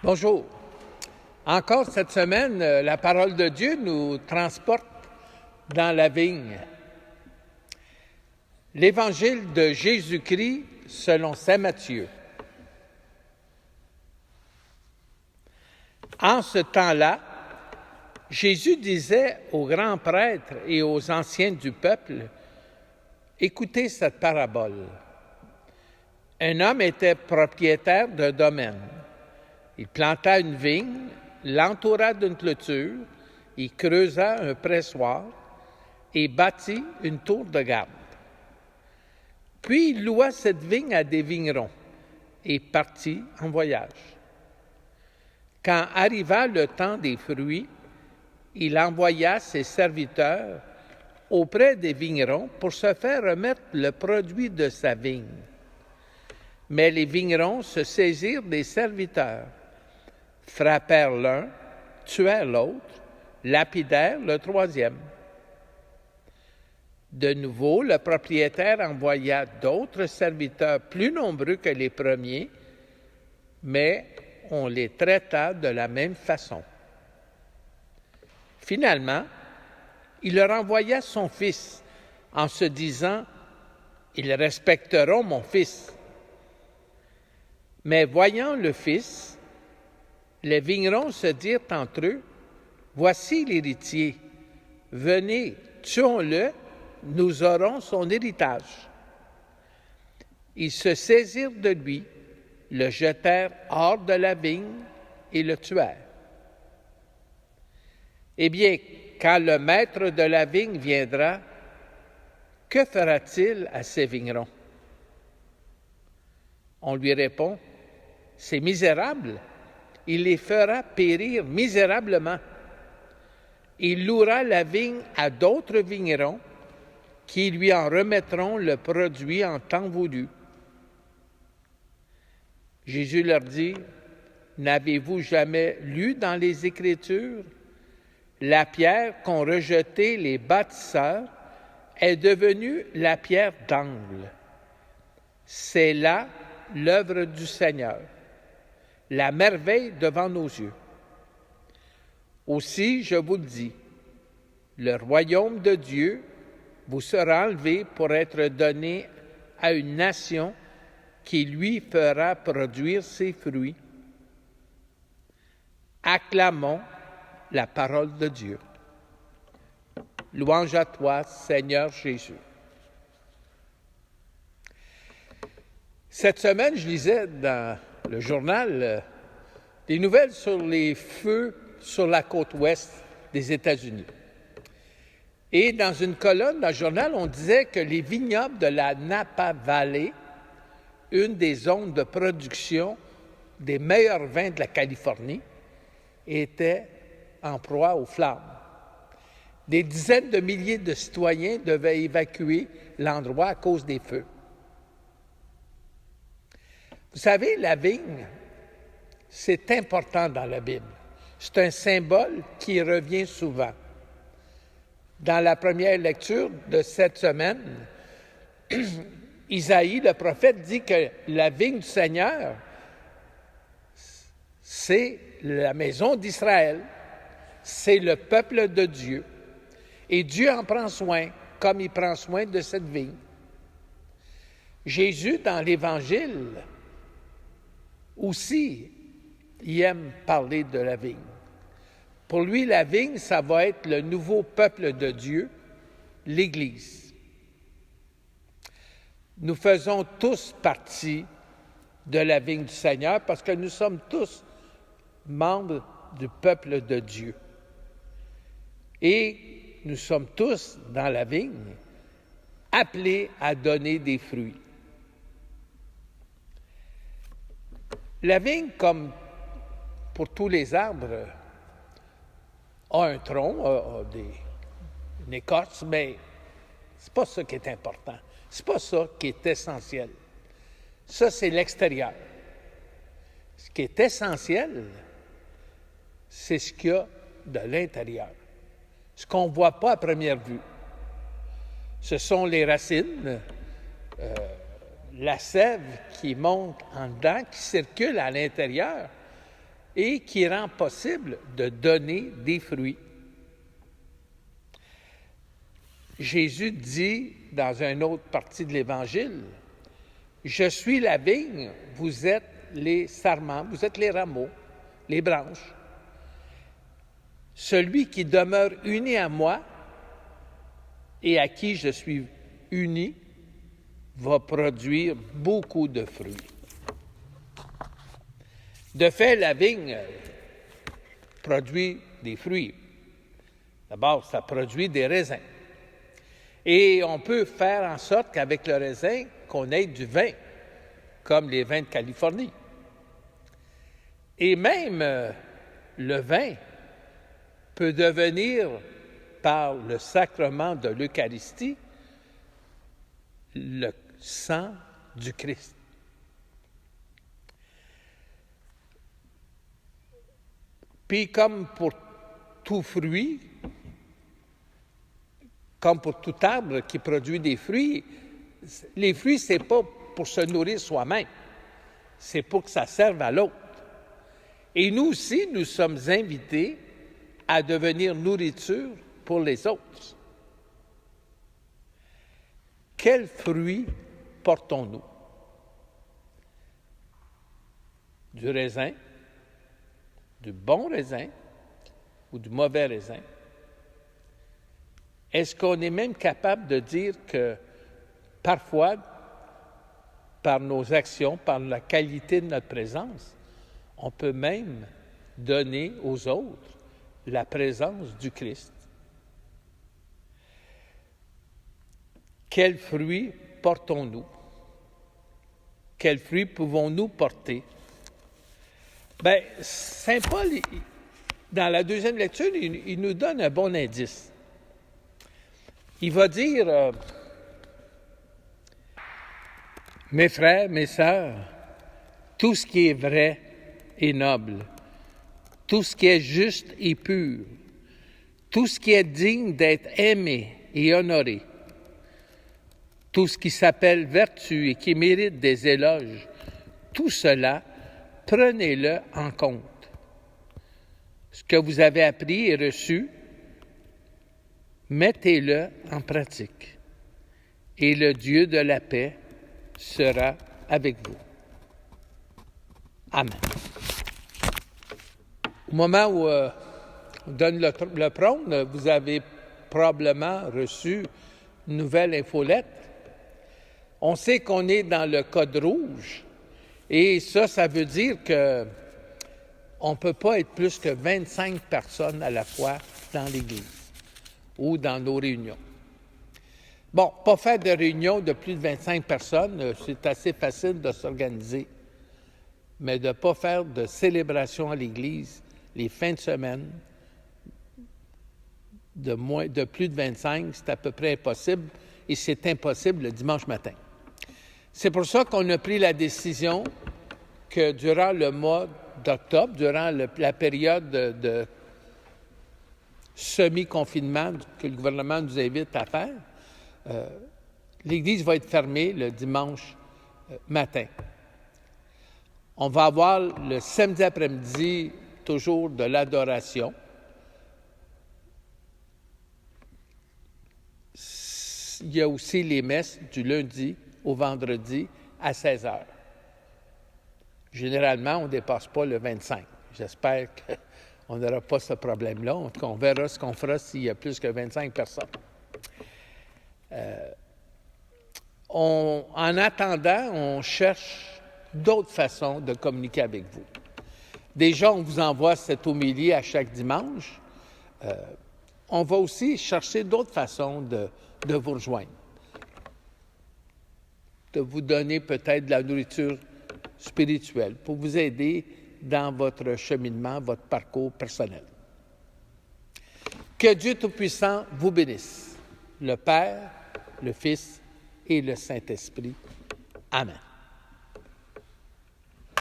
Bonjour. Encore cette semaine, la parole de Dieu nous transporte dans la vigne. L'Évangile de Jésus-Christ selon saint Matthieu. En ce temps-là, Jésus disait aux grands prêtres et aux anciens du peuple, « Écoutez cette parabole. Un homme était propriétaire d'un domaine. Il planta une vigne, l'entoura d'une clôture, il creusa un pressoir et bâtit une tour de garde. Puis il loua cette vigne à des vignerons et partit en voyage. Quand arriva le temps des fruits, il envoya ses serviteurs auprès des vignerons pour se faire remettre le produit de sa vigne. Mais les vignerons se saisirent des serviteurs, frappèrent l'un, tuèrent l'autre, lapidèrent le troisième. De nouveau, le propriétaire envoya d'autres serviteurs plus nombreux que les premiers, mais on les traita de la même façon. Finalement, il leur envoya son fils en se disant « Ils respecteront mon fils ». Mais voyant le fils, les vignerons se dirent entre eux, « Voici l'héritier, venez, tuons-le, nous aurons son héritage. » Ils se saisirent de lui, le jetèrent hors de la vigne et le tuèrent. Eh bien, quand le maître de la vigne viendra, que fera-t-il à ces vignerons? On lui répond, « C'est misérable. Il les fera périr misérablement. Il louera la vigne à d'autres vignerons qui lui en remettront le produit en temps voulu. » Jésus leur dit, « N'avez-vous jamais lu dans les Écritures? La pierre qu'ont rejetée les bâtisseurs est devenue la pierre d'angle. C'est là l'œuvre du Seigneur, la merveille devant nos yeux. Aussi, je vous le dis, le royaume de Dieu vous sera enlevé pour être donné à une nation qui lui fera produire ses fruits. » Acclamons la parole de Dieu. Louange à toi, Seigneur Jésus. Cette semaine, je lisais dans le journal des nouvelles sur les feux sur la côte ouest des États-Unis. Et dans une colonne dans le journal, on disait que les vignobles de la Napa Valley, une des zones de production des meilleurs vins de la Californie, étaient en proie aux flammes. Des dizaines de milliers de citoyens devaient évacuer l'endroit à cause des feux. Vous savez, la vigne, c'est important dans la Bible. C'est un symbole qui revient souvent. Dans la première lecture de cette semaine, Isaïe, le prophète, dit que la vigne du Seigneur, c'est la maison d'Israël, c'est le peuple de Dieu. Et Dieu en prend soin, comme il prend soin de cette vigne. Jésus, dans l'Évangile, aussi, il aime parler de la vigne. Pour lui, la vigne, ça va être le nouveau peuple de Dieu, l'Église. Nous faisons tous partie de la vigne du Seigneur parce que nous sommes tous membres du peuple de Dieu. Et nous sommes tous dans la vigne appelés à donner des fruits. La vigne, comme pour tous les arbres, a un tronc, a une écorce, mais c'est pas ça qui est important. C'est pas ça qui est essentiel. Ça, c'est l'extérieur. Ce qui est essentiel, c'est ce qu'il y a de l'intérieur. Ce qu'on ne voit pas à première vue. Ce sont les racines, la sève qui monte en dedans, qui circule à l'intérieur, et qui rend possible de donner des fruits. Jésus dit dans une autre partie de l'Évangile, « Je suis la vigne, vous êtes les sarments, vous êtes les rameaux, les branches. Celui qui demeure uni à moi et à qui je suis uni va produire beaucoup de fruits. » De fait, la vigne produit des fruits. D'abord, ça produit des raisins. Et on peut faire en sorte qu'avec le raisin, qu'on ait du vin, comme les vins de Californie. Et même le vin peut devenir, par le sacrement de l'Eucharistie, le sang du Christ. Puis comme pour tout fruit, comme pour tout arbre qui produit des fruits, les fruits, ce n'est pas pour se nourrir soi-même, c'est pour que ça serve à l'autre. Et nous aussi, nous sommes invités à devenir nourriture pour les autres. Quels fruits portons-nous? Du raisin, du bon raisin ou du mauvais raisin? Est-ce qu'on est même capable de dire que parfois, par nos actions, par la qualité de notre présence, on peut même donner aux autres la présence du Christ? Quels fruits portons-nous? Quels fruits pouvons-nous porter? Bien, Saint Paul, dans la deuxième lecture, il nous donne un bon indice. Il va dire, mes frères, mes sœurs, tout ce qui est vrai et noble, tout ce qui est juste et pur, tout ce qui est digne d'être aimé et honoré, tout ce qui s'appelle vertu et qui mérite des éloges, tout cela, prenez-le en compte. Ce que vous avez appris et reçu, mettez-le en pratique, et le Dieu de la paix sera avec vous. Amen. Au moment où on donne le prône, vous avez probablement reçu une nouvelle infolette. On sait qu'on est dans le code rouge, et ça veut dire qu'on ne peut pas être plus que 25 personnes à la fois dans l'Église ou dans nos réunions. Bon, pas faire de réunion de plus de 25 personnes, c'est assez facile de s'organiser, mais de ne pas faire de célébration à l'Église les fins de semaine de plus de 25, c'est à peu près impossible, et c'est impossible le dimanche matin. C'est pour ça qu'on a pris la décision que durant le mois d'octobre, durant la période de semi-confinement que le gouvernement nous invite à faire, l'Église va être fermée le dimanche matin. On va avoir le samedi après-midi toujours de l'adoration. Il y a aussi les messes du lundi au vendredi à 16 heures. Généralement, on ne dépasse pas le 25. J'espère qu'on n'aura pas ce problème-là. En tout cas, on verra ce qu'on fera s'il y a plus que 25 personnes. En attendant, on cherche d'autres façons de communiquer avec vous. Déjà, on vous envoie cette homélie à chaque dimanche. On va aussi chercher d'autres façons de vous rejoindre, de vous donner peut-être de la nourriture spirituelle pour vous aider dans votre cheminement, votre parcours personnel. Que Dieu Tout-Puissant vous bénisse, le Père, le Fils et le Saint-Esprit. Amen.